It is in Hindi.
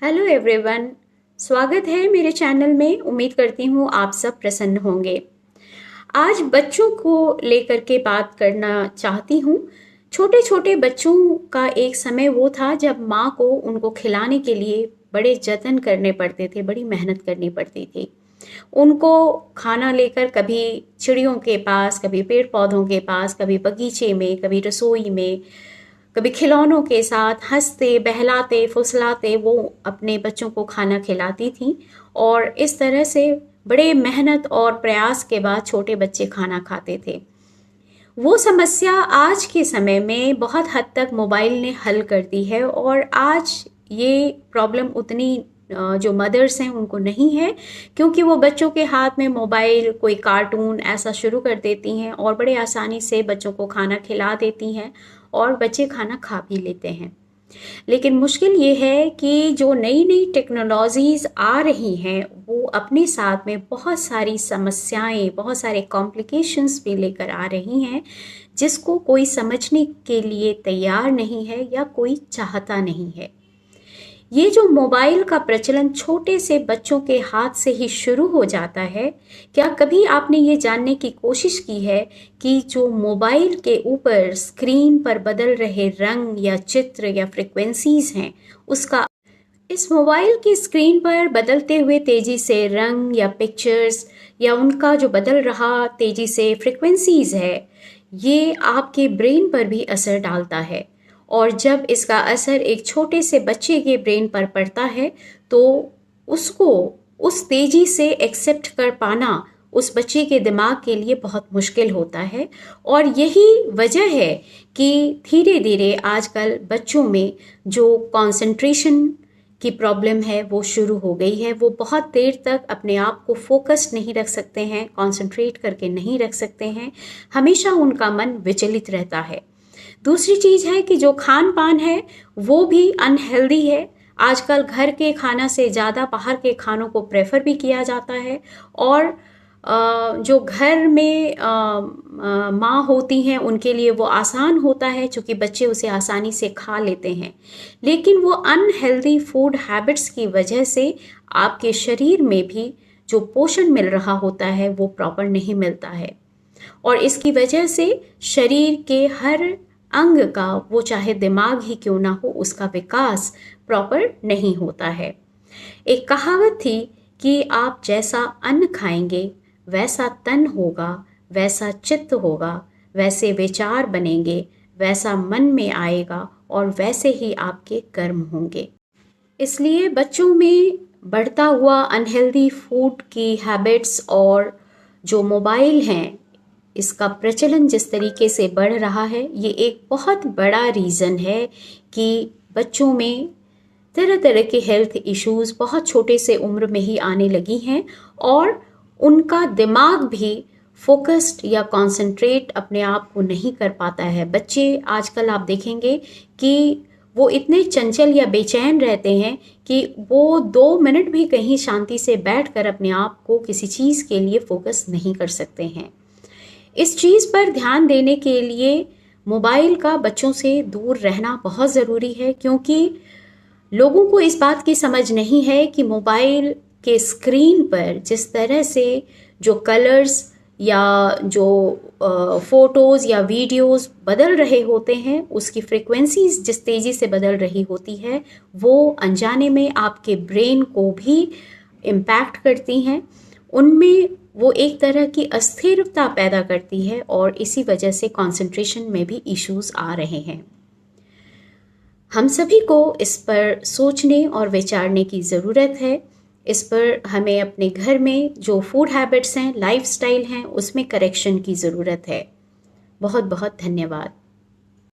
हेलो एवरीवन, स्वागत है मेरे चैनल में। उम्मीद करती हूँ आप सब प्रसन्न होंगे। आज बच्चों को लेकर के बात करना चाहती हूँ। छोटे छोटे बच्चों का एक समय वो था जब माँ को उनको खिलाने के लिए बड़े जतन करने पड़ते थे, बड़ी मेहनत करनी पड़ती थी। उनको खाना लेकर कभी चिड़ियों के पास, कभी पेड़ पौधों के पास, कभी बगीचे में, कभी रसोई में, कभी खिलौनों के साथ हंसते बहलाते फुसलाते वो अपने बच्चों को खाना खिलाती थी। और इस तरह से बड़े मेहनत और प्रयास के बाद छोटे बच्चे खाना खाते थे। वो समस्या आज के समय में बहुत हद तक मोबाइल ने हल कर दी है। और आज ये प्रॉब्लम उतनी जो मदर्स हैं उनको नहीं है, क्योंकि वो बच्चों के हाथ में मोबाइल, कोई कार्टून ऐसा शुरू कर देती हैं और बड़े आसानी से बच्चों को खाना खिला देती हैं और बच्चे खाना खा भी लेते हैं। लेकिन मुश्किल ये है कि जो नई नई टेक्नोलॉजीज आ रही हैं वो अपने साथ में बहुत सारी समस्याएं, बहुत सारे कॉम्प्लिकेशंस भी लेकर आ रही हैं, जिसको कोई समझने के लिए तैयार नहीं है या कोई चाहता नहीं है। ये जो मोबाइल का प्रचलन छोटे से बच्चों के हाथ से ही शुरू हो जाता है, क्या कभी आपने ये जानने की कोशिश की है कि जो मोबाइल के ऊपर स्क्रीन पर बदल रहे रंग या चित्र या फ्रिक्वेंसीज हैं, उसका इस मोबाइल की स्क्रीन पर बदलते हुए तेजी से रंग या पिक्चर्स या उनका जो बदल रहा तेजी से फ्रिक्वेंसीज है, ये आपके ब्रेन पर भी असर डालता है। और जब इसका असर एक छोटे से बच्चे के ब्रेन पर पड़ता है तो उसको उस तेजी से एक्सेप्ट कर पाना उस बच्चे के दिमाग के लिए बहुत मुश्किल होता है। और यही वजह है कि धीरे धीरे आजकल बच्चों में जो कंसंट्रेशन की प्रॉब्लम है वो शुरू हो गई है। वो बहुत देर तक अपने आप को फोकस्ड नहीं रख सकते हैं, कंसंट्रेट करके नहीं रख सकते हैं, हमेशा उनका मन विचलित रहता है। दूसरी चीज़ है कि जो खान पान है वो भी अनहेल्दी है। आजकल घर के खाना से ज़्यादा बाहर के खानों को प्रेफर भी किया जाता है। और जो घर में माँ होती हैं उनके लिए वो आसान होता है, क्योंकि बच्चे उसे आसानी से खा लेते हैं। लेकिन वो अनहेल्दी फूड हैबिट्स की वजह से आपके शरीर में भी जो पोषण मिल रहा होता है वो प्रॉपर नहीं मिलता है। और इसकी वजह से शरीर के हर अंग का, वो चाहे दिमाग ही क्यों ना हो, उसका विकास प्रॉपर नहीं होता है। एक कहावत थी कि आप जैसा अन्न खाएंगे वैसा तन होगा, वैसा चित्त होगा, वैसे विचार बनेंगे, वैसा मन में आएगा और वैसे ही आपके कर्म होंगे। इसलिए बच्चों में बढ़ता हुआ अनहेल्दी फूड की हैबिट्स और जो मोबाइल हैं इसका प्रचलन जिस तरीके से बढ़ रहा है, ये एक बहुत बड़ा रीज़न है कि बच्चों में तरह तरह के हेल्थ इश्यूज बहुत छोटे से उम्र में ही आने लगी हैं। और उनका दिमाग भी फोकस्ड या कंसंट्रेट अपने आप को नहीं कर पाता है। बच्चे आजकल आप देखेंगे कि वो इतने चंचल या बेचैन रहते हैं कि वो 2 मिनट भी कहीं शांति से बैठकर अपने आप को किसी चीज़ के लिए फोकस नहीं कर सकते हैं। इस चीज़ पर ध्यान देने के लिए मोबाइल का बच्चों से दूर रहना बहुत ज़रूरी है, क्योंकि लोगों को इस बात की समझ नहीं है कि मोबाइल के स्क्रीन पर जिस तरह से जो कलर्स या जो फोटोज़ या वीडियोस बदल रहे होते हैं, उसकी फ्रिक्वेंसीज जिस तेज़ी से बदल रही होती है, वो अनजाने में आपके ब्रेन को भी इम्पैक्ट करती हैं। उनमें वो एक तरह की अस्थिरता पैदा करती है और इसी वजह से कंसंट्रेशन में भी इश्यूज आ रहे हैं। हम सभी को इस पर सोचने और विचारने की ज़रूरत है। इस पर हमें अपने घर में जो फूड हैबिट्स हैं, लाइफस्टाइल हैं, उसमें करेक्शन की ज़रूरत है। बहुत बहुत धन्यवाद।